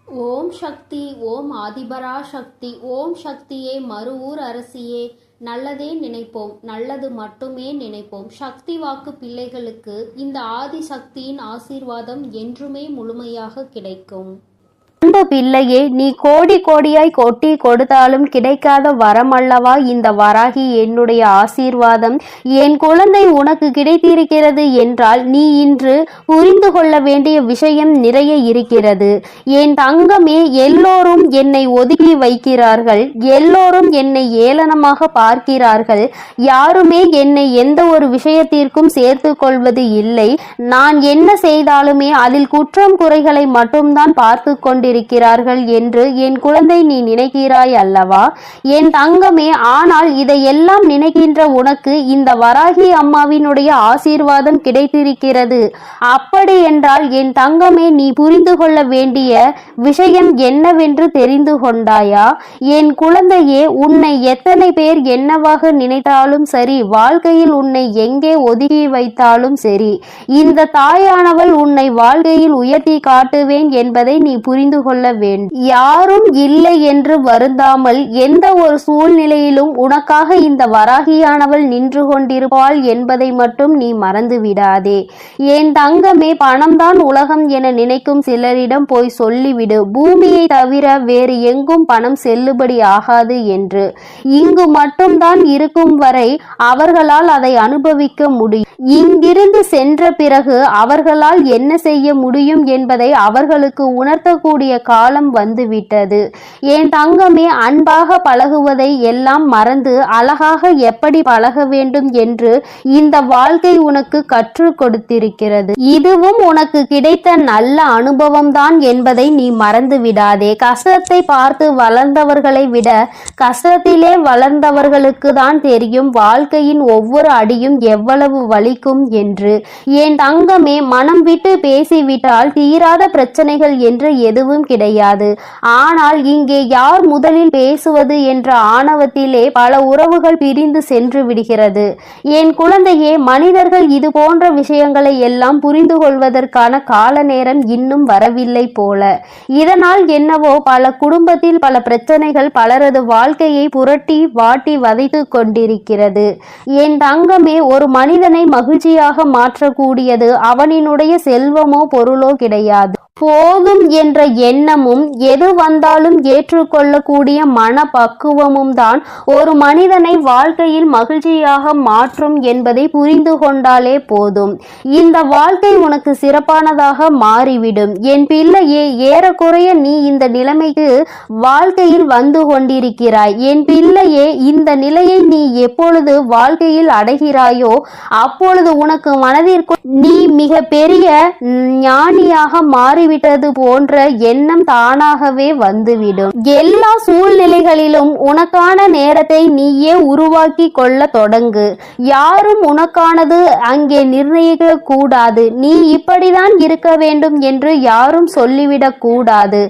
ஓம் சக்தி, ஓம் ஆதிபரா சக்தி, ஓம் சக்தியே, மறுவூர் அரசியே. நல்லதே நினைப்போம், நல்லது மட்டுமே நினைப்போம். சக்தி வாக்கு பிள்ளைகளுக்கு இந்த ஆதிசக்தியின் ஆசீர்வாதம் என்றுமே முழுமையாக கிடைக்கும். அன்பு பிள்ளையே, நீ கோடி கோடியாய் கொட்டி கொடுத்தாலும் கிடைக்காத வரமல்லவா இந்த வராகி என்னுடைய ஆசீர்வாதம். என் குழந்தை உனக்கு கிடைத்திருக்கிறது என்றால் நீ இன்று புரிந்து கொள்ள வேண்டிய விஷயம் நிறைய இருக்கிறது. என் தங்கமே, எல்லோரும் என்னை ஒதுக்கி வைக்கிறார்கள், எல்லோரும் என்னை ஏளனமாக பார்க்கிறார்கள். யாருமே என்னை எந்த ஒரு விஷயத்திற்கும் சேர்த்து கொள்வது இல்லை. நான் என்ன செய்தாலுமே அதில் குற்றம் குறைகளை மட்டும்தான் பார்த்து கொண்டு இருக்கிறார்கள் என்று என் குழந்தை நீ நினைக்கிறாய் அல்லவா என் தங்கமே. ஆனால் இதையெல்லாம் நினைக்கின்ற உனக்கு இந்த வராகி அம்மாவினுடைய ஆசீர்வாதம் கிடைத்திருக்கிறது. அப்படி என்றால் என் தங்கமே, நீ புரிந்து கொள்ள வேண்டிய விஷயம் என்னவென்று தெரிந்து கொண்டாயா? என் குழந்தையே, உன்னை எத்தனை பேர் என்னவாக நினைத்தாலும் சரி, வாழ்க்கையில் உன்னை எங்கே ஒதுக்கி வைத்தாலும் சரி, இந்த தாயானவள் உன்னை வாழ்க்கையில் உயர்த்தி காட்டுவேன் என்பதை நீ புரிந்து கொள்ள வேண்டும். யாரும் இல்லை என்று வருந்தாமல் எந்த ஒரு சூழ்நிலையிலும் உனக்காக இந்த வராகியானவள் நின்று கொண்டிருப்பாள் என்பதை மட்டும் நீ மறந்து விடாதே. என் தங்கமே, பணம்தான் உலகம் என நினைக்கும் சிலரிடம் போய் சொல்லிவிடு, பூமியை தவிர வேறு எங்கும் பணம் செல்லுபடி ஆகாது என்று. இங்கு மட்டும்தான் இருக்கும் வரை அவர்களால் அதை அனுபவிக்க முடியும். இங்கிருந்து சென்ற பிறகு அவர்களால் என்ன செய்ய முடியும் என்பதை அவர்களுக்கு உணர்த்தக்கூடிய காலம் வந்துவிட்டது. என் தங்கமே, அன்பாக பழகுவதை எல்லாம் மறந்து அழகாக எப்படி பழக வேண்டும் என்று இந்த வாழ்க்கை உனக்கு கற்றுக் கொடுத்திருக்கிறது. இதுவும் உனக்கு கிடைத்த நல்ல அனுபவம் தான் என்பதை நீ மறந்து விடாதே. கஷ்டத்தை பார்த்து வளர்ந்தவர்களை விட கஷ்டத்திலே வளர்ந்தவர்களுக்கு தான் தெரியும் வாழ்க்கையின் ஒவ்வொரு அடியும் எவ்வளவு வலிக்கும் என்று. என் தங்கமே, மனம் விட்டு பேசிவிட்டால் தீராத பிரச்சனைகள் என்று எதுவும் கிடையாது. ஆனால் இங்கே யார் முதலில் பேசுவது என்ற ஆணவத்திலே பல உறவுகள் பிரிந்து சென்று விடுகிறது. என் குழந்தையே, மனிதர்கள் இது போன்ற விஷயங்களை எல்லாம் புரிந்து கொள்வதற்கான கால நேரம் இன்னும் வரவில்லை போல. இதனால் என்னவோ பல குடும்பத்தில் பல பிரச்சனைகள் பலரது வாழ்க்கையை புரட்டி வாட்டி வதைத்து கொண்டிருக்கிறது. என் தங்கமே, ஒரு மனிதனை மகிழ்ச்சியாக மாற்றக்கூடியது அவனினுடைய செல்வமோ பொருளோ கிடையாது. போதும் என்ற எண்ணமும் எது வந்தாலும் ஏற்றுக்கொள்ளக்கூடிய மனப்பக்குவமும் தான் ஒரு மனிதனை வாழ்க்கையில் மகிழ்ச்சியாக மாற்றும் என்பதை புரிந்து கொண்டாலே போதும். இந்த வாழ்க்கை உனக்கு சிறப்பானதாக மாறிவிடும். என் பிள்ளையே, ஏறக்குறைய நீ இந்த நிலைமைக்கு வாழ்க்கையில் வந்து கொண்டிருக்கிறாய். என் பிள்ளையே, இந்த நிலையை நீ எப்பொழுது வாழ்க்கையில் அடைகிறாயோ அப்பொழுது உனக்கு மனதிற்குள் நீ மிக பெரிய ஞானியாக மாறிவிட்டது போன்ற எண்ணம் தானாகவே வந்துவிடும். எல்லா சூழ்நிலைகளிலும் உனக்கான நேரத்தை நீயே உருவாக்கி கொள்ள தொடங்கு. யாரும் உனக்கானது அங்கே நிர்ணயிக்க கூடாது. நீ இப்படிதான் இருக்க வேண்டும் என்று யாரும் சொல்லிவிடக் கூடாது.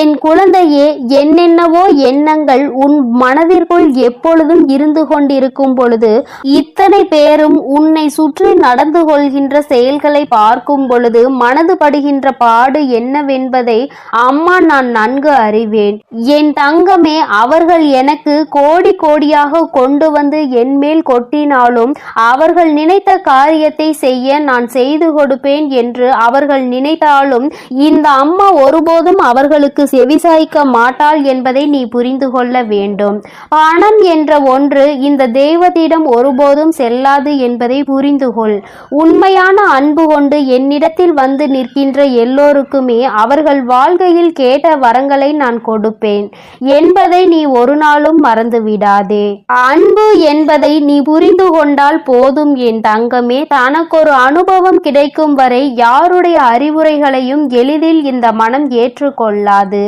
என் குழந்தையே, என்னென்னவோ எண்ணங்கள் உன் மனதிற்குள் எப்பொழுதும் இருந்து கொண்டிருக்கும் பொழுது, இத்தனை பேரும் உன்னை சுற்றி நடந்து கொள்கின்ற செயல்களை பார்க்கும் பொழுது மனது படுகின்ற பாடு என்னவென்பதை அம்மா நான் நன்கு அறிவேன். என் தங்கமே, அவர்கள் எனக்கு கோடி கோடியாக கொண்டு வந்து என் மேல் கொட்டினாலும் அவர்கள் நினைத்த காரியத்தை செய்ய நான் செய்து கொடுப்பேன் என்று அவர்கள் நினைத்தாலும் இந்த அம்மா ஒருபோதும் அவர்களுக்கு செவிசாய்க்க மாட்டாள் என்பதை நீ புரிந்து கொள்ள வேண்டும். பணம் என்ற ஒன்று இந்த தெய்வத்திடம் ஒருபோதும் செல்லாது என்பதை புரிந்து கொள். உண்மையான அன்பு கொண்டு என்னிடத்தில் வந்து நிற்கின்ற எல்லோருக்குமே அவர்கள் வாழ்க்கையில் கேட்ட வரங்களை நான் கொடுப்பேன் என்பதை நீ ஒரு நாளும் மறந்து விடாதே. அன்பு என்பதை நீ புரிந்து கொண்டால் போதும் என் தங்கமே. தனக்கொரு அனுபவம் கிடைக்கும் வரை யாருடைய அறிவுரைகளையும் எளிதில் இந்த மனம் ஏற்றுக்கொள்ளாது.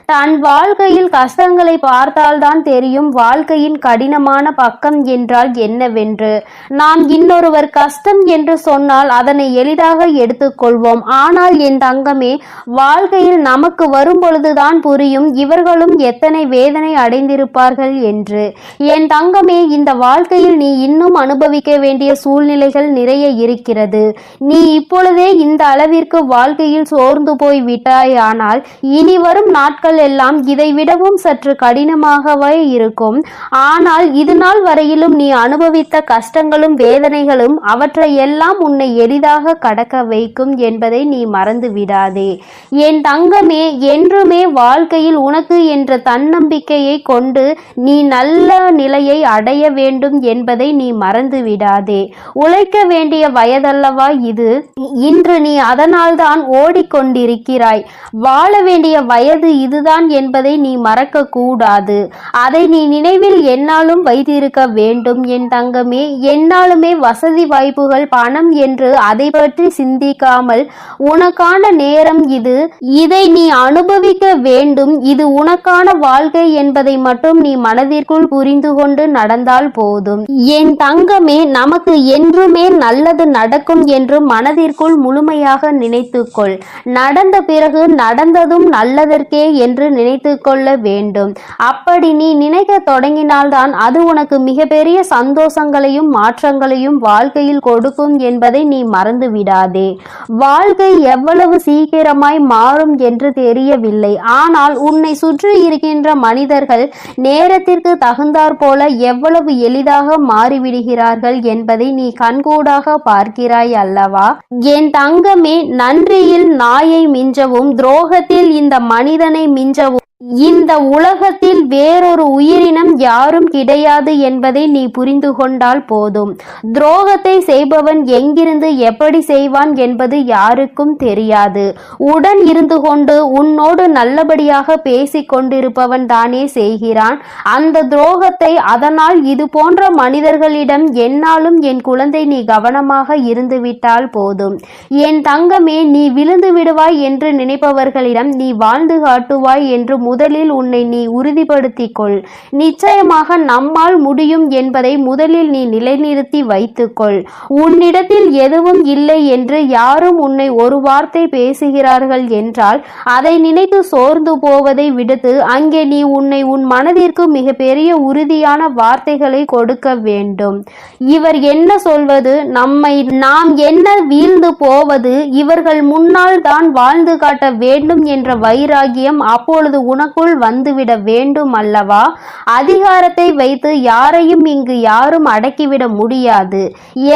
தன் வாழ்க்கையில் கஷ்டங்களை பார்த்தால்தான் தெரியும் வாழ்க்கையின் கடினமான பக்கம் என்றால் என்னவென்று. நாம் இன்னொருவர் கஷ்டம் என்று சொன்னால் அதனை எளிதாக எடுத்துக்கொள்வோம். ஆனால் என் தங்கமே, தங்கமே, வாழ்க்கையில் நமக்கு வரும் பொழுதுதான் புரியும் இவர்களும் எத்தனை வேதனை அடைந்திருப்பார்கள் என்று. என் தங்கமே, இந்த வாழ்க்கையில் நீ இன்னும் அனுபவிக்க வேண்டிய சூழ்நிலைகள் நிறைய இருக்கிறது. நீ இப்பொழுதே இந்த அளவிற்கு வாழ்க்கையில் சோர்ந்து போய் விட்டாயானால் இனி வரும் நாட்கள் எல்லாம் இதை விடவும் சற்று கடினமாகவே இருக்கும். ஆனால் இது நாள் வரையிலும் நீ அனுபவித்த கஷ்டங்களும் வேதனைகளும் அவற்றை எல்லாம் உன்னை எளிதாக கடக்க வைக்கும் என்பதை நீ மறந்து விடாதே. என் தங்கமே, என்றுமே வாழ்க்கையில் உனக்கு என்ற தன்னம்பிக்கையை கொண்டு நீ நல்ல நிலையை அடைய வேண்டும் என்பதை நீ மறந்து விடாதே. உழைக்க வேண்டிய வயதல்லவா இது? இன்று நீ அதனால்தான் ஓடிக்கொண்டிருக்கிறாய். வாழ வேண்டிய வயது இதுதான் என்பதை நீ மறக்க கூடாது. அதை நீ நினைவில் எந்நாளும் வைத்திருக்க வேண்டும் என் தங்கமே. எந்நாளுமே வசதி வாய்ப்புகள் பணம் என்று அதை பற்றி சிந்திக்காமல் உனக்கான நேரம் இது, இதை நீ அனுபவிக்க வேண்டும், இது உனக்கான வாழ்க்கை என்பதை மட்டும் நீ மனதிற்குள் புரிந்து கொண்டு நடந்தால் போதும். என் தங்கமே, நமக்கு என்றுமே நல்லது நடக்கும் என்று மனதிற்குள் முழுமையாக நினைத்துக்கொள். நடந்த பிறகு நடந்ததும் நல்லதற்கே என்று நினைத்து கொள்ள வேண்டும். அப்படி நீ நினைக்க தொடங்கினால்தான் அது உனக்கு மிகப்பெரிய சந்தோஷங்களையும் மாற்றங்களையும் வாழ்க்கையில் கொடுக்கும் என்பதை நீ மறந்து விடாதே. வாழ்க்கை எவ்வளவு சீக்கிரமாய் மாறும் என்று தெரியவில்லை. ஆனால் உன்னை சுற்றி இருக்கின்ற மனிதர்கள் நேரத்திற்கு தகுந்தாற் போல எவ்வளவு எளிதாக மாறிவிடுகிறார்கள் என்பதை நீ கண்கூடாக பார்க்கிறாய் அல்லவா? என் தங்கமே, நன்றியில் நாயை மிஞ்சவும் துரோகத்தில் இந்த மனிதனை மிஞ்சவும் இந்த உலகத்தில் வேறொரு உயிரினம் யாரும் கிடையாது என்பதை நீ புரிந்து கொண்டால் போதும். துரோகத்தை செய்பவன் எங்கிருந்து எப்படி செய்வான் என்பது யாருக்கும் தெரியாது. உடன் இருந்து கொண்டு உன்னோடு நல்லபடியாக பேசிக் கொண்டிருப்பவன் தானே செய்கிறான் அந்த துரோகத்தை. அதனால் இது போன்ற மனிதர்களிடம் எந்நாளும் என் குழந்தை நீ கவனமாக இருந்துவிட்டால் போதும். என் தங்கமே, நீ விழுந்து விடுவாய் என்று நினைப்பவர்களிடம் நீ வாழ்ந்து காட்டுவாய் என்று முதலில் உன்னை நீ உறுதிப்படுத்திக் கொள். நிச்சயமாக நம்மால் முடியும் என்பதை முதலில் நீ நிலைநிறுத்தி வைத்துக்கொள். உன்னிடத்தில் எதுவும் இல்லை என்று யாரும் உன்னை ஒரு வார்த்தை பேசுகிறார்கள் என்றால் அதை நினைத்து சோர்ந்து போவதை விடுத்து அங்கே நீ உன் மனதிற்கு மிக பெரிய உறுதியான வார்த்தைகளை கொடுக்க வேண்டும். இவர் என்ன சொல்வது, நாம் என்ன வீழ்ந்து போவது, இவர்கள் முன்னால் தான் வாழ்ந்து காட்ட வேண்டும் என்ற வைராகியம் அப்பொழுது உனக்குள் வந்துவிட வேண்டும் அல்லவா? அதிகாரத்தை வைத்து யாரையும் இங்கு யாரும் அடக்கிவிட முடியாது.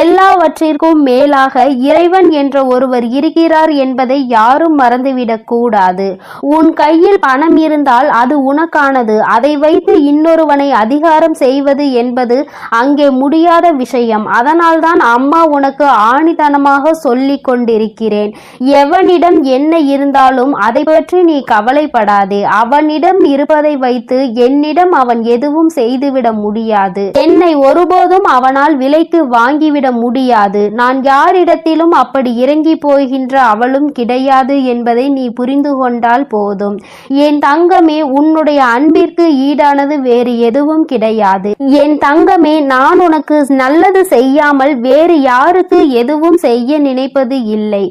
எல்லாவற்றிற்கும் மேலாக இறைவன் என்ற ஒருவர் இருக்கிறார் என்பதை யாரும் மறந்துவிடக் கூடாது. உன் கையில் பணம் இருந்தால் அது உனக்கானது. அதை வைத்து இன்னொருவனை அதிகாரம் செய்வது என்பது அங்கே முடியாத விஷயம். அதனால்தான் அம்மா உனக்கு ஆணித்தனமாக சொல்லிக் கொண்டிருக்கிறேன். எவனிடம் என்ன இருந்தாலும் அதை பற்றி நீ கவலைப்படாதே. அவனிடம் இருப்பதை வைத்து என்னிடம் அவன் எதுவும் செய்துவிட முடியாது. என்னை ஒருபோதும் அவனால் விலைக்கு வாங்கிவிட முடியாது. நான் யாரிடத்திலும் அப்படி இறங்கி போகின்ற அவளும் கிடையாது என்பதை நீ புரிந்து கொண்டால் போதும். என் தங்கமே, உன்னுடைய அன்பிற்கு ஈடானது வேறு எதுவும் கிடையாது. என் தங்கமே, நான் உனக்கு நல்லது செய்யாமல் வேறு யாருக்கு எதுவும் செய்ய நினைப்பது இல்லை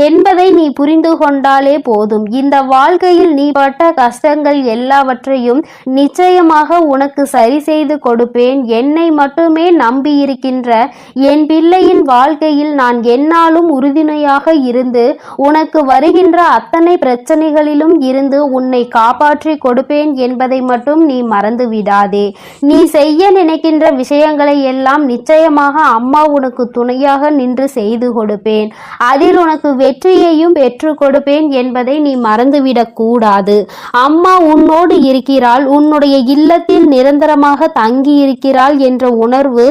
என்பதை நீ புரிந்து கொண்டாலே போதும். இந்த வாழ்க்கையில் நீ பட்ட கஷ்டங்கள் எல்லாவற்றையும் நிச்சயமாக உனக்கு சரி செய்து கொடுப்பேன். என்னை மட்டுமே நம்பியிருக்கின்ற என் பிள்ளையின் வாழ்க்கையில் நான் எந்நாளும் உறுதுணையாக இருந்து உனக்கு வருகின்ற அத்தனை பிரச்சனைகளிலும் இருந்து உன்னை காப்பாற்றி கொடுப்பேன் என்பதை மட்டும் நீ மறந்து விடாதே. நீ செய்ய நினைக்கின்ற விஷயங்களை எல்லாம் நிச்சயமாக அம்மா உனக்கு துணையாக நின்று செய்து கொடுப்பேன். அதில் உனக்கு வெற்றியையும் பெற்று கொடுப்பேன் என்பதை நீ மறந்துவிடக் கூடாது. அம்மா உன்னோடு இருக்கிறாள், உன்னுடைய இல்லத்தில் நிரந்தரமாக தங்கி இருக்கிறாள் என்ற உணர்வு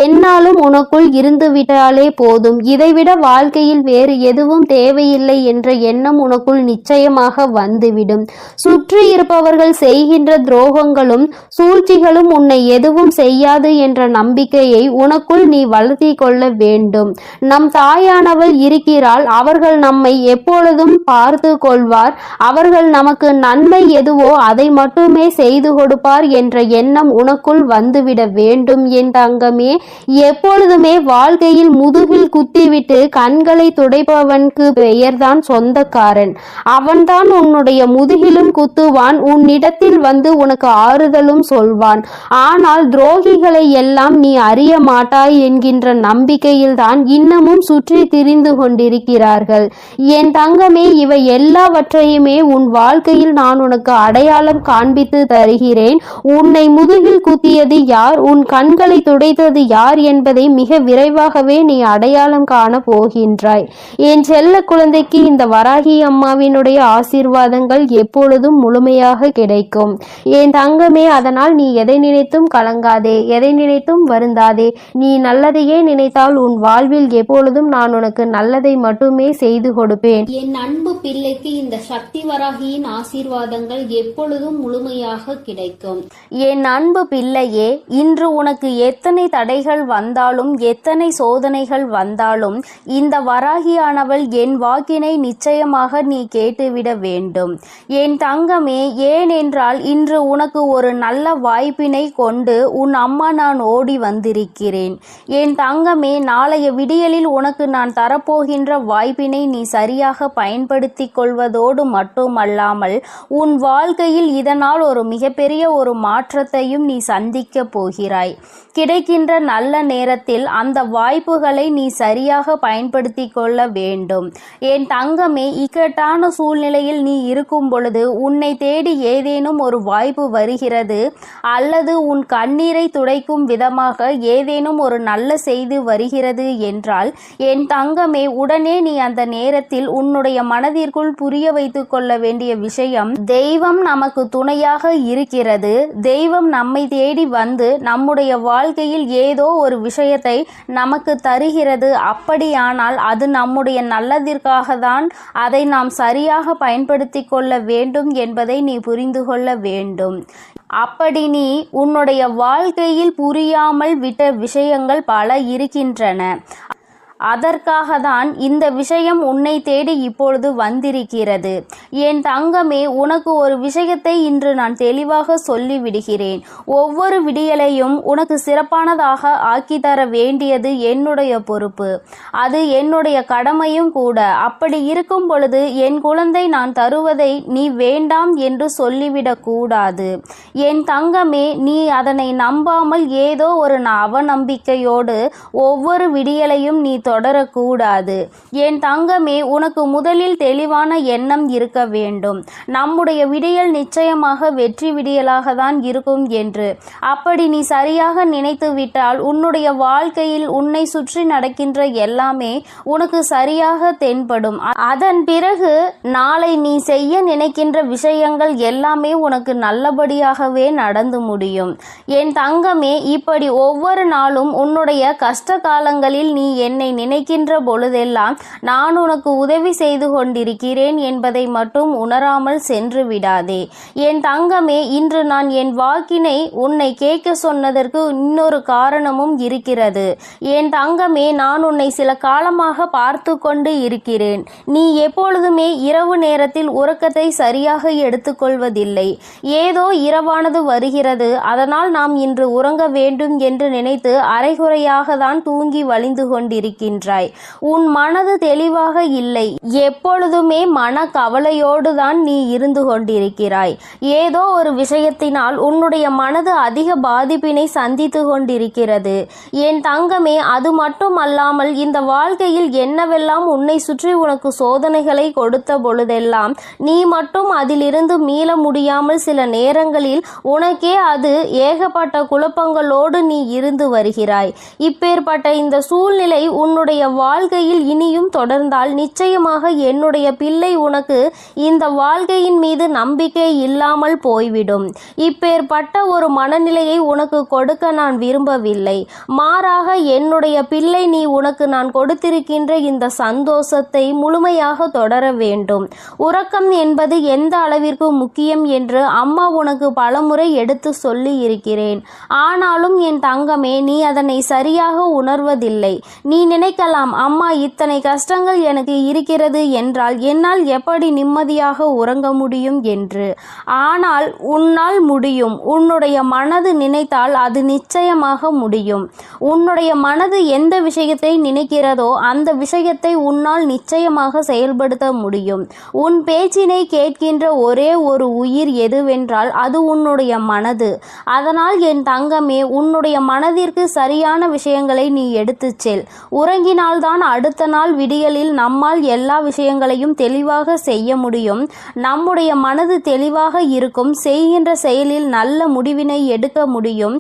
எந்நாளும் உனக்குள் இருந்துவிட்டாலே போதும். இதைவிட வாழ்க்கையில் வேறு எதுவும் தேவையில்லை என்ற எண்ணம் உனக்குள் நிச்சயமாக வந்துவிடும். சுற்றி இருப்பவர்கள் செய்கின்ற துரோகங்களும் சூழ்ச்சிகளும் உன்னை எதுவும் செய்யாது என்ற நம்பிக்கையை உனக்குள் நீ வளர்த்தி கொள்ள வேண்டும். நம் தாயானவள் இருக்கிறாள். அவர்கள் நம்மை எப்பொழுதும் பார்த்து கொள்வார். அவர்கள் நமக்கு நன்மை எதுவோ அதை மட்டுமே செய்து கொடுப்பார் என்ற எண்ணம் உனக்குள் வந்துவிட வேண்டும் என் தங்கமே. எப்பொழுதுமே வாழ்க்கையில் முதுகில் குத்திவிட்டு கண்களை துடைப்பவனுக்கு பெயர்தான் சொந்தக்காரன். அவன்தான் உன்னுடைய முதுகிலும் குத்துவான், உன்னிடத்தில் வந்து உனக்கு ஆறுதலும் சொல்வான். ஆனால் துரோகிகளை எல்லாம் நீ அறிய மாட்டாய் என்கின்ற நம்பிக்கையில்தான் இன்னமும் சுற்றி திரிந்து கொண்டிருக்கிறார்கள். என் தங்கமே, இவை எல்லாவற்றையுமே உன் வாழ்க்கையில் நான் உனக்கு அடையாளம் காண்பித்து தருகிறேன். உன்னை முதுகில் குத்தியது யார், உன் கண்களை துடைத்தது யார் என்பதை மிக விரைவாகவே நீ அடையாளம் காண போகின்றாய். என் செல்ல குழந்தைக்கு இந்த வராகி அம்மாவினுடைய ஆசீர்வாதங்கள் எப்பொழுதும் முழுமையாக கிடைக்கும் என் தங்கமே. அதனால் நீ எதை நினைத்தும் கலங்காதே, எதை நினைத்தும் வருந்தாதே. நீ நல்லதையே நினைத்தால் உன் வாழ்வில் எப்பொழுதும் நான் உனக்கு நல்லதை மட்டுமே செய்து கொடுப்பேன். என் அன்பு பிள்ளைக்கு இந்த சக்தி வராகியின் ஆசீர்வாதங்கள் எப்பொழுதும் முழுமையாக கிடைக்கும். என் அன்பு பிள்ளையே, இன்று உனக்கு எத்தனை தடைகள் வந்தாலும் எத்தனை சோதனைகள் வந்தாலும் இந்த வராகியானவள் என் வாக்கினை நிச்சயமாக நீ கேட்டுவிட வேண்டும் என் தங்கமே. ஏனென்றால் இன்று உனக்கு ஒரு நல்ல வாய்ப்பினை கொண்டு உன் அம்மா நான் ஓடி வந்திருக்கிறேன் என் தங்கமே. நாளைய விடியலில் உனக்கு நான் தரப்போகின்ற வாய்ப்பினை நீ சரியாக பயன்படுத்தி கொள்வதோடு மட்டுமல்லாமல் உன் வாழ்க்கையில் இதனால் ஒரு மிகப்பெரிய ஒரு மாற்றத்தையும் நீ சந்திக்க போகிறாய். கிடைக்கின்ற நல்ல நேரத்தில் அந்த வாய்ப்புகளை நீ சரியாக பயன்படுத்தி கொள்ள வேண்டும் என் தங்கமே. இக்கட்டான சூழ்நிலையில் நீ இருக்கும் பொழுது உன்னை தேடி ஏதேனும் ஒரு வாய்ப்பு வருகிறது அல்லது உன் கண்ணீரை துடைக்கும் விதமாக ஏதேனும் ஒரு நல்ல செய்தி வருகிறது என்றால் என் தங்கமே, உடனே நீ அந்த நேரத்தில் உன்னுடைய மனதிற்குள் புரிய வைத்து கொள்ள வேண்டிய விஷயம், தெய்வம் நமக்கு துணையாக இருக்கிறது. தெய்வம் நம்மை தேடி வந்து நம்முடைய வாழ்க்கையில் ஏதோ ஒரு விஷயத்தை நமக்கு தருகிறது. அப்படியானால் அது நம்முடைய நல்லதிற்காக தான். அதை நாம் சரியாக பயன்படுத்தி கொள்ள வேண்டும் என்பதை நீ புரிந்து கொள்ள வேண்டும். அப்படி நீ உன்னுடைய வாழ்க்கையில் புரியாமல் விட்ட விஷயங்கள் பல இருக்கின்றன. அதற்காக தான் இந்த விஷயம் உன்னை தேடி இப்பொழுது வந்திருக்கிறது என் தங்கமே. உனக்கு ஒரு விஷயத்தை இன்று நான் தெளிவாக சொல்லிவிடுகிறேன். ஒவ்வொரு விடியலையும் உனக்கு சிறப்பானதாக ஆக்கி தர வேண்டியது என்னுடைய பொறுப்பு, அது என்னுடைய கடமையும் கூட. அப்படி இருக்கும் பொழுது என் குழந்தை நான் தருவதை நீ வேண்டாம் என்று சொல்லிவிடக் கூடாது என் தங்கமே. நீ அதனை நம்பாமல் ஏதோ ஒரு அவநம்பிக்கையோடு ஒவ்வொரு விடியலையும் நீ தொடரக்கூடாது என் தங்கமே. உனக்கு முதலில் தெளிவான எண்ணம் இருக்க வேண்டும், நம்முடைய விடியல் நிச்சயமாக வெற்றி விடியலாக தான் இருக்கும் என்று. அப்படி நீ சரியாக நினைத்து விட்டால் உன்னுடைய வாழ்க்கையில் உன்னை சுற்றி நடக்கின்ற எல்லாமே உனக்கு சரியாக தென்படும். அதன் பிறகு நாளை நீ செய்ய நினைக்கின்ற விஷயங்கள் எல்லாமே உனக்கு நல்லபடியாகவே நடந்து முடியும் என் தங்கமே. இப்படி ஒவ்வொரு நாளும் உன்னுடைய கஷ்ட காலங்களில் நீ என்னை நினைக்கின்ற பொழுதெல்லாம் நான் உனக்கு உதவி செய்து கொண்டிருக்கிறேன் என்பதை மட்டும் உணராமல் சென்று விடாதே என் தங்கமே. இன்று நான் என் வாக்கினை உன்னை கேட்க சொன்னதற்கு இன்னொரு காரணமும் இருக்கிறது என் தங்கமே. நான் உன்னை சில காலமாக பார்த்து கொண்டு இருக்கிறேன். நீ எப்பொழுதுமே இரவு நேரத்தில் உறக்கத்தை சரியாக எடுத்துக்கொள்வதில்லை. ஏதோ இரவானது வருகிறது, அதனால் நாம் இன்று உறங்க வேண்டும் என்று நினைத்து அரைகுறையாக தான் தூங்கி வழிந்து கொண்டிருக்கின்றாய். உன் மனது தெளிவாக இல்லை, எப்பொழுதுமே மன கவலையோடு தான் நீ இருந்து கொண்டிருக்கிறாய். ஏதோ ஒரு விஷயத்தினால் உன்னுடைய மனது அதிக பாதிப்பினை சந்தித்து கொண்டிருக்கிறது என் தங்கமே. அது மட்டும் அல்லாமல் இந்த வாழ்க்கையில் என்னவெல்லாம் உன்னை சுற்றி உனக்கு சோதனைகளை கொடுத்த பொழுதெல்லாம் நீ மட்டும் அதிலிருந்து மீள முடியாமல் சில நேரங்களில் உனக்கே அது ஏகப்பட்ட குழப்பங்களோடு நீ இருந்து வருகிறாய். இப்பேற்பட்ட இந்த சூழ்நிலை உன்னுடைய வாழ்க்கையில் இனியும் தொடர்ந்தால் நிச்சயமாக என்னுடைய பிள்ளை உனக்கு இந்த வாழ்க்கையின் மீது நம்பிக்கை இல்லாமல் போய்விடும். இப்பேற்பட்ட ஒரு மனநிலையை உனக்கு கொடுக்க நான் விரும்பவில்லை. மாறாக என்னுடைய பிள்ளை, நீ உனக்கு நான் கொடுத்திருக்கின்ற இந்த சந்தோஷத்தை முழுமையாக தொடர வேண்டும். உறக்கம் என்பது எந்த அளவிற்கு முக்கியம் என்று அம்மா உனக்கு பலமுறை எடுத்து சொல்லி இருக்கிறேன். ஆனாலும் என் தங்கமே, நீ அதனை சரியாக உணர்வதில்லை. நீ நினைக்கலாம், அம்மா இத்தனை கஷ்டங்கள் எனக்கு இருக்கிறது என்றால் என்னால் எப்படி நிம்மதியாக உறங்க முடியும் என்று. ஆனால் உன்னால் முடியும். உன்னுடைய மனது நினைத்தால் அது நிச்சயமாக முடியும். உன்னுடைய மனது எந்த விஷயத்தை நினைக்கிறதோ அந்த விஷயத்தை உன்னால் நிச்சயமாக செயல்படுத்த முடியும். உன் பேச்சினை கேட்கின்ற ஒரே ஒரு உயிர் எதுவென்றால் அது உன்னுடைய மனது. அதனால் என் தங்கமே, உன்னுடைய மனதிற்கு சரியான விஷயங்களை நீ எடுத்துச் செல். உறங்கினால்தான் அடுத்த நாள் விடியலில் நம்மால் எல்லா விஷயங்களையும் தெளிவாக செய்ய முடியும். நம்முடைய மனது தெளிவாக இருக்கும். செய்கின்ற செயலில் நல்ல முடிவினை எடுக்க முடியும்.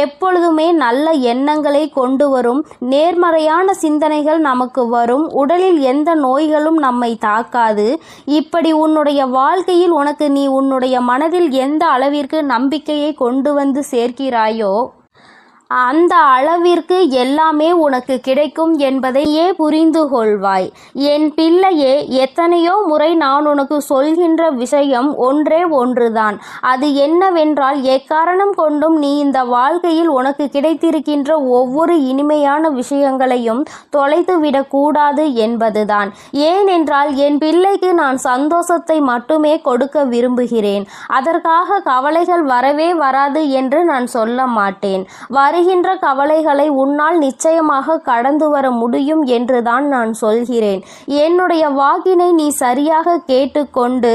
எப்பொழுதுமே நல்ல எண்ணங்களை கொண்டு வரும். நேர்மறையான சிந்தனைகள் நமக்கு வரும். உடலில் எந்த நோய்களும் நம்மை தாக்காது. இப்படி உன்னுடைய வாழ்க்கையில் உனக்கு நீ உன்னுடைய மனதில் எந்த அளவிற்கு நம்பிக்கையை கொண்டு வந்து சேர்க்கிறாயோ அந்த அளவிற்கு எல்லாமே உனக்கு கிடைக்கும் என்பதையே புரிந்து கொள்வாய். என் பிள்ளையே, எத்தனையோ முறை நான் உனக்கு சொல்கின்ற விஷயம் ஒன்றே ஒன்றுதான். அது என்னவென்றால், எக்காரணம் கொண்டும் நீ இந்த வாழ்க்கையில் உனக்கு கிடைத்திருக்கின்ற ஒவ்வொரு இனிமையான விஷயங்களையும் தொலைத்துவிடக்கூடாது என்பதுதான். ஏனென்றால் என் பிள்ளைக்கு நான் சந்தோஷத்தை மட்டுமே கொடுக்க விரும்புகிறேன். அதற்காக கவலைகள் வரவே வராது என்று நான் சொல்ல மாட்டேன். வருகின்ற கவலைகளை உன்னால் நிச்சயமாக கடந்து வர முடியும் என்றுதான் நான் சொல்கிறேன். என்னுடைய வாக்கினை நீ சரியாக கேட்டுக்கொண்டு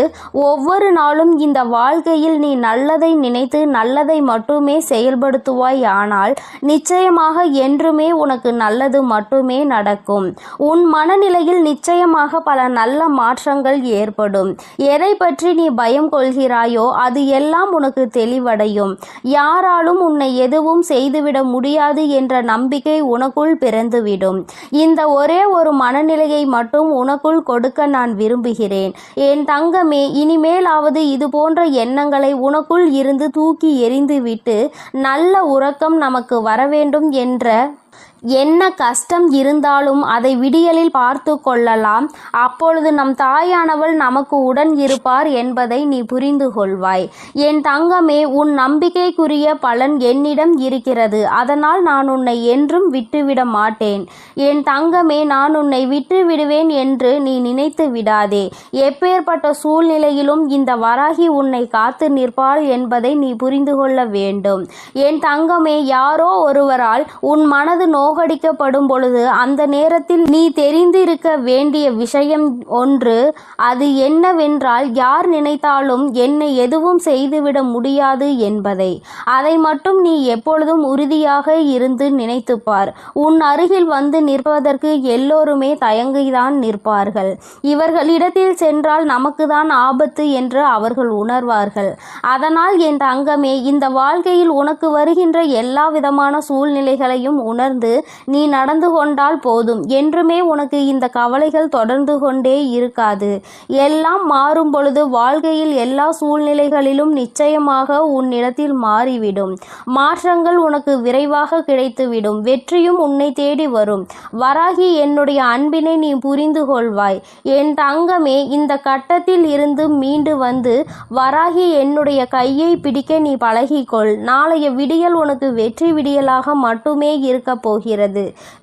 ஒவ்வொரு நாளும் இந்த வாழ்க்கையில் நீ நல்லதை நினைத்து நல்லதை மட்டுமே செயல்படுத்துவாய். ஆனால் நிச்சயமாக என்றுமே உனக்கு நல்லது மட்டுமே நடக்கும். உன் மனநிலையில் நிச்சயமாக பல நல்ல மாற்றங்கள் ஏற்படும். எதை பற்றி நீ பயம் கொள்கிறாயோ அது எல்லாம் உனக்கு தெளிவடையும். யாராலும் உன்னை எதுவும் செய்துவிட முடியாது என்ற நம்பிக்கை உனக்குள் பிறந்துவிடும். இந்த ஒரே ஒரு மனநிலையை மட்டும் உனக்குள் கொடுக்க நான் விரும்புகிறேன். என் தங்கமே, இனிமேலாவது இது போன்ற எண்ணங்களை உனக்குள் இருந்து தூக்கி எறிந்துவிட்டு நல்ல உறக்கம் நமக்கு வர வேண்டும் என்ற என்ன கஷ்டம் இருந்தாலும் அதை விடியலில் பார்த்து கொள்ளலாம். அப்பொழுது நம் தாயானவள் நமக்கு உடன் இருப்பார் என்பதை நீ புரிந்து கொள்வாய். என் தங்கமே, உன் நம்பிக்கைக்குரிய பலன் என்னிடம் இருக்கிறது. அதனால் நான் உன்னை என்றும் விட்டுவிட மாட்டேன். என் தங்கமே, நான் உன்னை விட்டு விடுவேன் என்று நீ நினைத்து விடாதே. எப்பேற்பட்ட சூழ்நிலையிலும் இந்த வராகி உன்னை காத்து நிற்பாள் என்பதை நீ புரிந்து கொள்ள வேண்டும். என் தங்கமே, யாரோ ஒருவரால் உன் மனது நோகடிக்கப்படும் பொழுது அந்த நேரத்தில் நீ தெரிந்திருக்க வேண்டிய விஷயம் ஒன்று. அது என்னவென்றால், யார் நினைத்தாலும் என்னை எதுவும் செய்துவிட முடியாது என்பதை. அதை மட்டும் நீ எப்பொழுதும் உறுதியாக இருந்து நினைத்துப்பார். உன் அருகில் வந்து நிற்பதற்கு எல்லோருமே தயங்கிதான் நிற்பார்கள். இவர்களிடத்தில் சென்றால் நமக்குதான் ஆபத்து என்று அவர்கள் உணர்வார்கள். அதனால் என் தங்கமே, இந்த வாழ்க்கையில் உனக்கு வருகின்ற எல்லா விதமான சூழ்நிலைகளையும் உணர்ந்து நீ நடந்து கொண்டால் போதும். என்றுமே உனக்கு இந்த கவலைகள் தொடர்ந்து கொண்டே இருக்காது. எல்லாம் மாறும் பொழுது வாழ்க்கையில் எல்லா சூழ்நிலைகளிலும் நிச்சயமாக உன்னிடத்தில் மாறிவிடும். மாற்றங்கள் உனக்கு விரைவாக கிடைத்துவிடும். வெற்றியும் உன்னை தேடி வரும். வராகி, என்னுடைய அன்பினை நீ புரிந்து கொள்வாய். என் தங்கமே, இந்த கட்டத்தில் இருந்து மீண்டு வந்து வராகி என்னுடைய கையை பிடிக்க நீ பழகிக்கொள். நாளைய விடியல் உனக்கு வெற்றி விடியலாக மட்டுமே இருக்க போகிறது.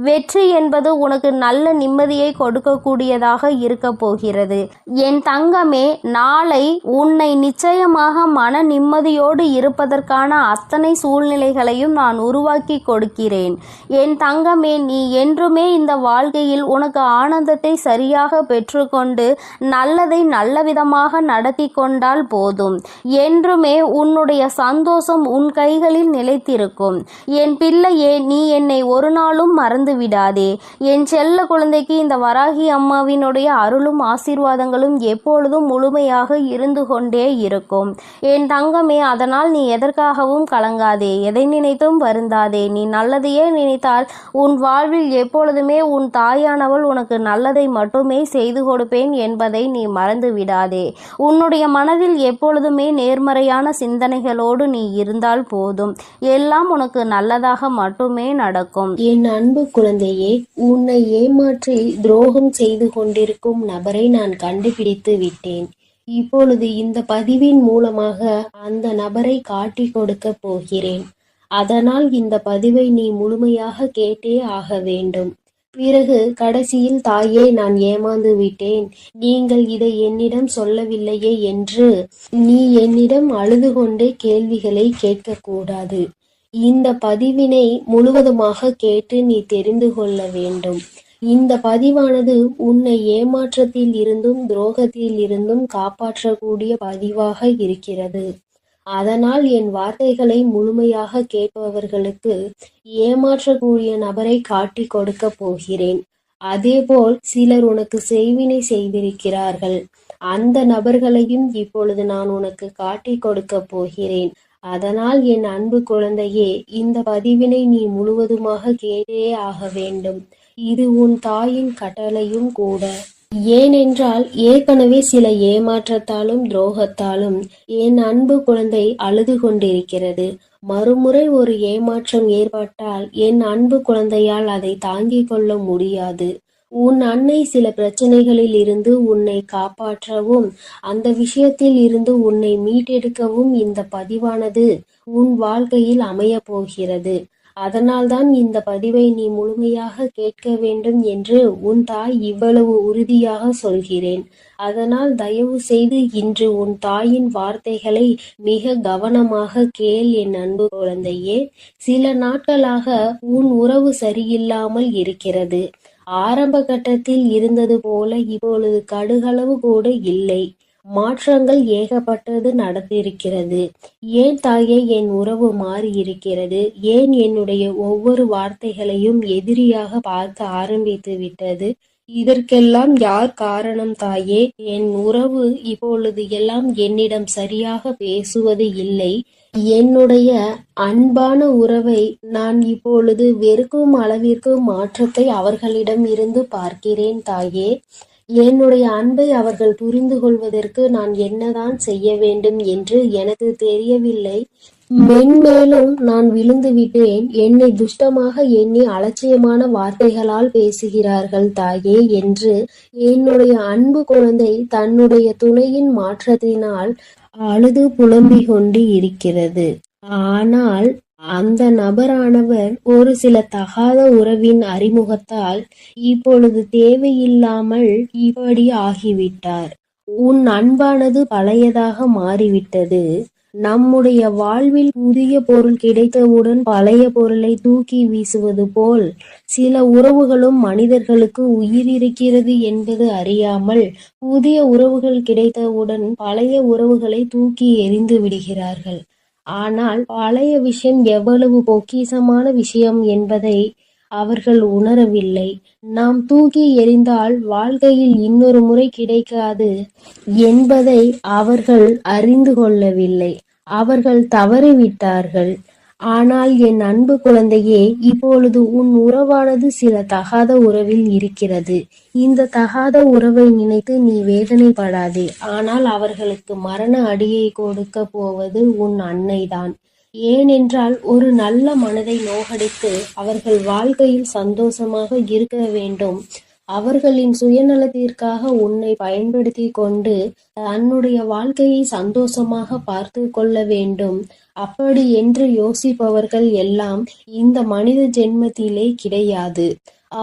வெற்றி என்பது உனக்கு நல்ல நிம்மதியை கொடுக்கக்கூடியதாக இருக்க போகிறது. என் தங்கமே, நாளை உன்னை நிச்சயமாக மன நிம்மதியோடு இருப்பதற்கான அத்தனை சூழ்நிலைகளையும் நான் உருவாக்கி கொடுக்கிறேன். என் தங்கமே, நீ என்றுமே இந்த வாழ்க்கையில் உனக்கு ஆனந்தத்தை சரியாக பெற்றுக்கொண்டு நல்லதை நல்ல விதமாக நடத்தி கொண்டால் போதும். என்றுமே உன்னுடைய சந்தோஷம் உன் கைகளில் நிலைத்திருக்கும். என் பிள்ளையே, நீ என்னை ஒரு நாளும் மறந்து விடாதே. என் செல்ல குழந்தைக்கு இந்த வராகி அம்மாவினுடைய அருளும் ஆசீர்வாதங்களும் எப்பொழுதும் முழுமையாக இருந்து கொண்டே இருக்கும். என் தங்கமே, அதனால் நீ எதற்காகவும் கலங்காதே. எதை நினைத்தும் வருந்தாதே. நீ நல்லதையே நினைத்தால் உன் வாழ்வில் எப்பொழுதுமே உன் தாயானவள் உனக்கு நல்லதை மட்டுமே செய்து கொடுப்பேன் என்பதை நீ மறந்து விடாதே. உன்னுடைய மனதில் எப்பொழுதுமே நேர்மறையான சிந்தனைகளோடு நீ இருந்தால் போதும். எல்லாம் உனக்கு நல்லதாக மட்டுமே நடக்கும். என் அன்பு குழந்தையே, உன்னை ஏமாற்றி துரோகம் செய்து கொண்டிருக்கும் நபரை நான் கண்டுபிடித்து விட்டேன். இப்பொழுது இந்த பதிவின் மூலமாக அந்த நபரை காட்டி கொடுக்க போகிறேன். அதனால் இந்த பதிவை நீ முழுமையாக கேட்டே ஆக வேண்டும். பிறகு கடைசியில் தாயே நான் ஏமாந்து விட்டேன், நீங்கள் இதை என்னிடம் சொல்லவில்லையே என்று நீ என்னிடம் அழுது கொண்டே கேள்விகளை கேட்கக்கூடாது. இந்த பதிவினை முழுவதுமாக கேட்டு நீ தெரிந்து கொள்ள வேண்டும். இந்த பதிவானது உன்னை ஏமாற்றத்தில் இருந்தும் துரோகத்தில் இருந்தும் காப்பாற்றக்கூடிய பதிவாக இருக்கிறது. அதனால் என் வார்த்தைகளை முழுமையாக கேட்பவர்களுக்கு ஏமாற்றக்கூடிய நபரை காட்டி கொடுக்க போகிறேன். அதேபோல் சிலர் உனக்கு செய்வினை செய்திருக்கிறார்கள். அந்த நபர்களையும் இப்பொழுது நான் உனக்கு காட்டி கொடுக்க போகிறேன். அதனால் என் அன்பு குழந்தையே, இந்த பதிவினை நீ முழுவதுமாக கேட்டே ஆக வேண்டும். இது உன் தாயின் கட்டளையும் கூட. ஏனென்றால் ஏற்கனவே சில ஏமாற்றத்தாலும் துரோகத்தாலும் என் அன்பு குழந்தை அழுது கொண்டிருக்கிறது. மறுமுறை ஒரு ஏமாற்றம் ஏற்பட்டால் என் அன்பு குழந்தையால் அதை தாங்கிக் கொள்ள முடியாது. உன் அன்னை சில பிரச்சனைகளில் இருந்து உன்னை காப்பாற்றவும் அந்த விஷயத்தில் இருந்து உன்னை மீட்டெடுக்கவும் இந்த பதிவானது உன் வாழ்க்கையில் அமையப் போகிறது. அதனால்தான் இந்த பதிவை நீ முழுமையாக கேட்க வேண்டும் என்று உன் தாய் இவ்வளவு உறுதியாக சொல்கிறேன். அதனால் தயவு செய்து இன்று உன் தாயின் வார்த்தைகளை மிக கவனமாக கேள் என் அன்பு குழந்தையே. சில நாட்களாக உன் உறவு சரியில்லாமல் இருக்கிறது. ஆரம்ப கட்டத்தில் இருந்தது போல இப்பொழுது கடுகளவு கூட இல்லை. மாற்றங்கள் ஏகப்பட்டது நடந்திருக்கிறது. ஏன் தாயே என் உறவு மாறி இருக்கிறது? ஏன் என்னுடைய ஒவ்வொரு வார்த்தைகளையும் எதிரியாக பார்க்க ஆரம்பித்து விட்டது? இதற்கெல்லாம் யார் காரணம் தாயே? என் உறவு இப்பொழுது எல்லாம் என்னிடம் சரியாக பேசுவது இல்லை. என்னுடைய அன்பான உறவை நான் இப்பொழுது வெறுக்கும் அளவிற்கு மாற்றத்தை அவர்களிடம் இருந்து பார்க்கிறேன் தாயே. என்னுடைய அன்பை அவர்கள் புரிந்து கொள்வதற்கு நான் என்னதான் செய்ய வேண்டும் என்று எனக்கு தெரியவில்லை. மென்மேலும் நான் விழுந்து விட்டேன். என்னை துஷ்டமாக எண்ணி அலட்சியமான வார்த்தைகளால் பேசுகிறார்கள் தாயே என்று என்னுடைய அன்பு குழந்தை தன்னுடைய துணையின் மாற்றத்தினால் அழுது புலம்பிக் கொண்டு இருக்கிறது. ஆனால் அந்த நபரானவர் ஒரு சில தகாத உறவின் அறிமுகத்தால் இப்பொழுது தேவையில்லாமல் இப்படி ஆகிவிட்டார். உன் அன்பானது பழையதாக மாறிவிட்டது. நம்முடைய வாழ்வில் புதிய பொருள் கிடைத்தவுடன் பழைய பொருளை தூக்கி வீசுவது போல் சில உறவுகளும் மனிதர்களுக்கு உயிர் இருக்கிறது என்பது அறியாமல் புதிய உறவுகள் கிடைத்தவுடன் பழைய உறவுகளை தூக்கி எறிந்து விடுகிறார்கள். ஆனால் பழைய விஷயம் எவ்வளவு பொக்கிஷமான விஷயம் என்பதை அவர்கள் உணரவில்லை. நாம் தூக்கி எறிந்தால் வாழ்க்கையில் இன்னொரு முறை கிடைக்காது என்பதை அவர்கள் அறிந்து கொள்ளவில்லை. அவர்கள் தவறிவிட்டார்கள். ஆனால் என் அன்பு குழந்தையே, இப்பொழுது உன் உறவானது சில தகாத உறவில் இருக்கிறது. இந்த தகாத உறவை நினைத்து நீ வேதனைப்படாதே. ஆனால் அவர்களுக்கு மரண அடியை கொடுக்க போவது உன் அன்னைதான். ஏனென்றால் ஒரு நல்ல மனதை நோகடித்து அவர்கள் வாழ்க்கையில் சந்தோஷமாக இருக்க வேண்டும். அவர்களின் சுயநலத்திற்காக உன்னை பயன்படுத்தி கொண்டு தன்னுடைய வாழ்க்கையை சந்தோஷமாக பார்த்து கொள்ள வேண்டும். அப்படி என்று யோசிப்பவர்கள் எல்லாம் இந்த மனித ஜென்மத்திலே கிடையாது.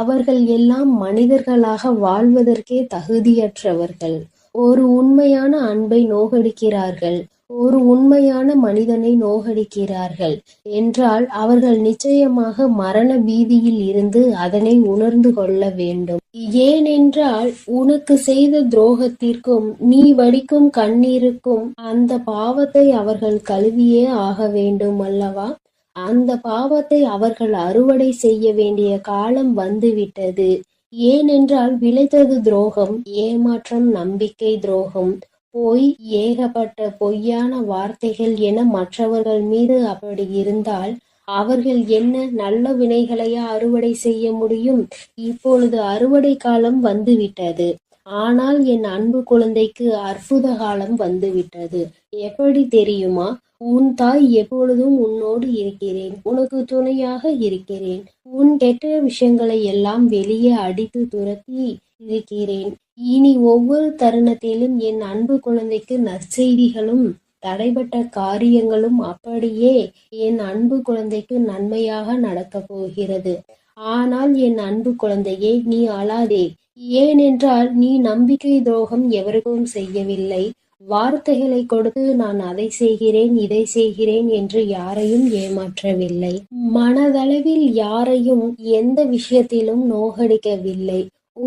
அவர்கள் எல்லாம் மனிதர்களாக வாழ்வதற்கே தகுதியற்றவர்கள். ஒரு உண்மையான அன்பை நோகடிக்கிறார்கள், ஒரு உண்மையான மனிதனை நோகடிக்கிறார்கள் என்றால் அவர்கள் நிச்சயமாக மரண பீதியில் இருந்து அதனை உணர்ந்து கொள்ள வேண்டும். ஏனென்றால் உனக்கு செய்த துரோகத்திற்கும் நீ வடிக்கும் கண்ணீருக்கும் அந்த பாவத்தை அவர்கள் கழுவியே ஆக வேண்டும் அல்லவா? அந்த பாவத்தை அவர்கள் அறுவடை செய்ய வேண்டிய காலம் வந்துவிட்டது. ஏனென்றால் விளைத்தது துரோகம், ஏமாற்றம், நம்பிக்கை துரோகம், பொய், ஏகப்பட்ட பொய்யான வார்த்தைகள் என மற்றவர்கள் மீது அப்படி இருந்தால் அவர்கள் என்ன நல்ல வினைகளையா அறுவடை செய்ய முடியும்? இப்பொழுது அறுவடை காலம் வந்துவிட்டது. ஆனால் என் அன்பு குழந்தைக்கு அற்புத காலம் வந்துவிட்டது. எப்படி தெரியுமா? உன் தாய் எப்பொழுதும் உன்னோடு இருக்கிறேன், உனக்கு துணையாக இருக்கிறேன். உன் கெட்ட விஷயங்களை எல்லாம் வெளியே அடித்து துரத்தி இருக்கிறேன். இனி ஒவ்வொரு தருணத்திலும் என் அன்பு குழந்தைக்கு நற்செய்திகளும் தடைபட்ட காரியங்களும் அப்படியே என் அன்பு குழந்தைக்கு நன்மையாக நடக்கப் போகிறது. ஆனால் என் அன்பு குழந்தையே, நீ அழாதே. ஏனென்றால் நீ நம்பிக்கை துரோகம் எவருக்கும் செய்யவில்லை. வார்த்தைகளை கொடுத்து நான் அதை செய்கிறேன் இதை செய்கிறேன் என்று யாரையும் ஏமாற்றவில்லை. மனதளவில் யாரையும் எந்த விஷயத்திலும் நோகடிக்கவில்லை.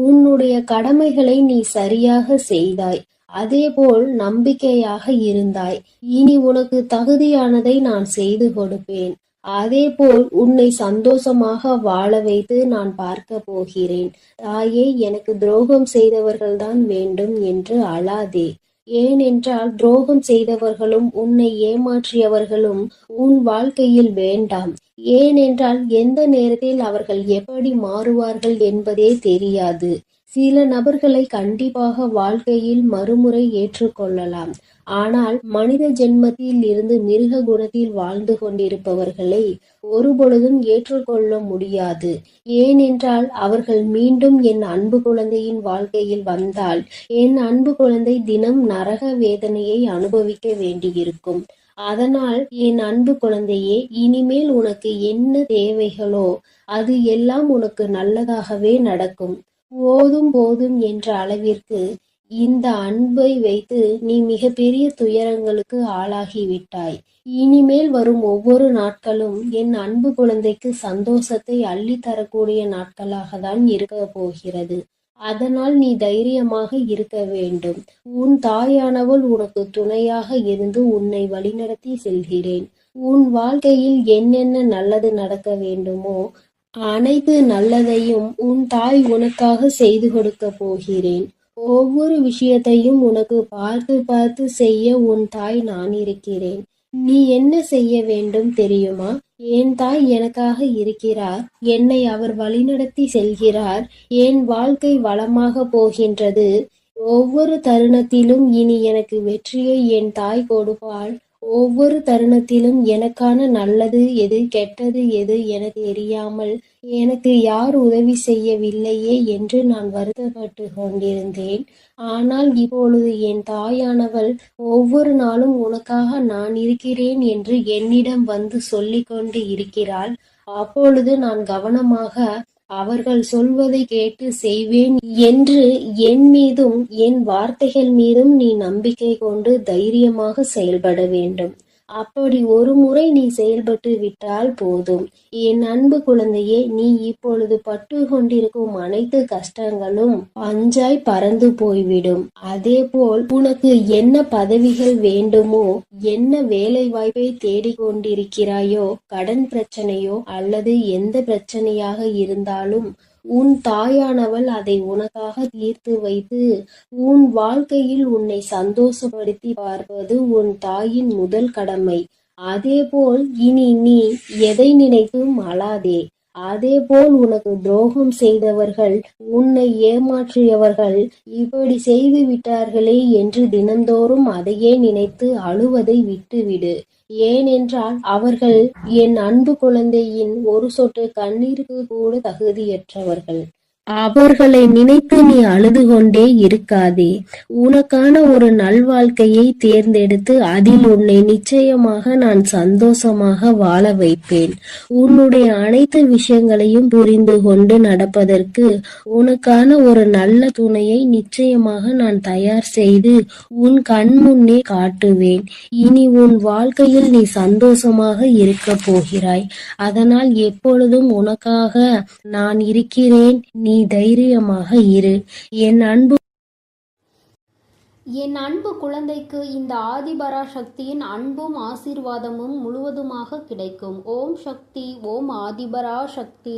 உன்னுடைய கடமைகளை நீ சரியாக செய்தாய். அதேபோல் நம்பிக்கையாக இருந்தாய். இனி உனக்கு தகுதியானதை நான் செய்து கொடுப்பேன். அதேபோல் உன்னை சந்தோஷமாக வாழ வைத்து நான் பார்க்க போகிறேன். தாயே, எனக்கு துரோகம் செய்தவர்கள்தான் வேண்டும் என்று அழாதே. ஏனென்றால் துரோகம் செய்தவர்களும் உன்னை ஏமாற்றியவர்களும் உன் வாழ்க்கையில் வேண்டாம். ஏனென்றால் எந்த நேரத்தில் அவர்கள் எப்படி மாறுவார்கள் என்பதே தெரியாது. சில நபர்களை கண்டிப்பாக வாழ்க்கையில் மறுமுறை ஏற்றுக்கொள்ளலாம். ஆனால் மனித ஜென்மத்தில் இருந்து மிருக குணத்தில் வாழ்ந்து கொண்டிருப்பவர்களை ஒருபொழுதும் ஏற்றுக்கொள்ள முடியாது. ஏனென்றால் அவர்கள் மீண்டும் என் அன்பு குழந்தையின் வாழ்க்கையில் வந்தால் என் அன்பு குழந்தை தினம் நரக வேதனையை அனுபவிக்க வேண்டியிருக்கும். அதனால் என் அன்பு குழந்தையே, இனிமேல் உனக்கு என்ன தேவைகளோ அது எல்லாம் உனக்கு நல்லதாகவே நடக்கும். போதும் போதும் என்ற அளவிற்கு இந்த அன்பை வைத்து நீ மிகப்பெரிய துயரங்களுக்கு ஆளாகிவிட்டாய். இனிமேல் வரும் ஒவ்வொரு நாட்களும் என் அன்பு குழந்தைக்கு சந்தோஷத்தை அள்ளி தரக்கூடிய நாட்களாக தான் இருக்க போகிறது. அதனால் நீ தைரியமாக இருக்க வேண்டும். உன் தாயானவள் உனக்கு துணையாக இருந்து உன்னை வழிநடத்தி செல்கிறேன். உன் வாழ்க்கையில் என்னென்ன நல்லது நடக்க வேண்டுமோ அனைத்து நல்லதையும் உன் தாய் உனக்காக செய்து கொடுக்க போகிறேன். ஒவ்வொரு விஷயத்தையும் உனக்கு பார்த்து பார்த்து செய்ய உன் தாய் நான் இருக்கிறேன். நீ என்ன செய்ய வேண்டும் தெரியுமா? என் தாய் எனக்காக இருக்கிறார். என்னை அவர் வழிநடத்தி செல்கிறார். என் வாழ்க்கை வளமாக போகின்றது. ஒவ்வொரு தருணத்திலும் இனி எனக்கு வெற்றியை என் தாய் கொடுப்பாள். ஒவ்வொரு தருணத்திலும் எனக்கான நல்லது எது கெட்டது எது என தெரியாமல் எனக்கு யார் உதவி செய்யவில்லையே என்று நான் வருத்தப்பட்டு கொண்டிருந்தேன். ஆனால் இப்பொழுது என் தாயானவள் ஒவ்வொரு நாளும் உனக்காக நான் இருக்கிறேன் என்று என்னிடம் வந்து சொல்லிக் கொண்டு இருக்கிறாள். அப்பொழுது நான் கவனமாக அவர்கள் சொல்வதை கேட்டு செய்வேன் என்று என் மீதும் என் வார்த்தைகள் மீதும் நீ நம்பிக்கை கொண்டு தைரியமாக செயல்பட வேண்டும். அப்படி ஒரு முறை நீ செயல்பட்டு விட்டால் போதும். என் அன்பு குழந்தையே, நீ இப்பொழுது பட்டு கொண்டிருக்கும் அனைத்து கஷ்டங்களும் பஞ்சாய் பறந்து போய்விடும். அதேபோல் உனக்கு என்ன பதவிகள் வேண்டுமோ, என்ன வேலை வாய்ப்பை தேடிக்கொண்டிருக்கிறாயோ, கடன் பிரச்சனையோ அல்லது எந்த பிரச்சனையாக இருந்தாலும் உன் தாயானவள் அதை உனக்காக தீர்த்து வைத்து உன் வாழ்க்கையில் உன்னை சந்தோஷப்படுத்தி பார்ப்பது உன் தாயின் முதல் கடமை. அதேபோல் இனி நீ எதை நினைத்தும் அழாதே. அதேபோல் உனக்கு துரோகம் செய்தவர்கள், உன்னை ஏமாற்றியவர்கள் இப்படி செய்து விட்டார்களே என்று தினந்தோறும் அதையே நினைத்து அழுவதை விட்டுவிடு. ஏனென்றால் அவர்கள் என் அன்பு குழந்தையின் ஒரு சொட்டு கண்ணீருக்கு கூட தகுதியற்றவர்கள். அவர்களை நினைத்து நீ அழுது கொண்டே இருக்காதே. உனக்கான ஒரு நல்வாழ்க்கையை தேர்ந்தெடுத்து அதில் உன்னை நிச்சயமாக நான் சந்தோஷமாக வாழ வைப்பேன். உன்னுடைய அனைத்து விஷயங்களையும் புரிந்து கொண்டு நடப்பதற்கு உனக்கான ஒரு நல்ல துணையை நிச்சயமாக நான் தயார் செய்து உன் கண் முன்னே காட்டுவேன். இனி உன் வாழ்க்கையில் நீ சந்தோஷமாக இருக்க போகிறாய். அதனால் எப்பொழுதும் உனக்காக நான் இருக்கிறேன். நீ தைரியமாக இரு. என் அன்பு குழந்தைக்கு இந்த ஆதிபராசக்தியின் அன்பும் ஆசீர்வாதமும் முழுவதுமாக கிடைக்கும். ஓம் சக்தி. ஓம் ஆதிபராசக்தி.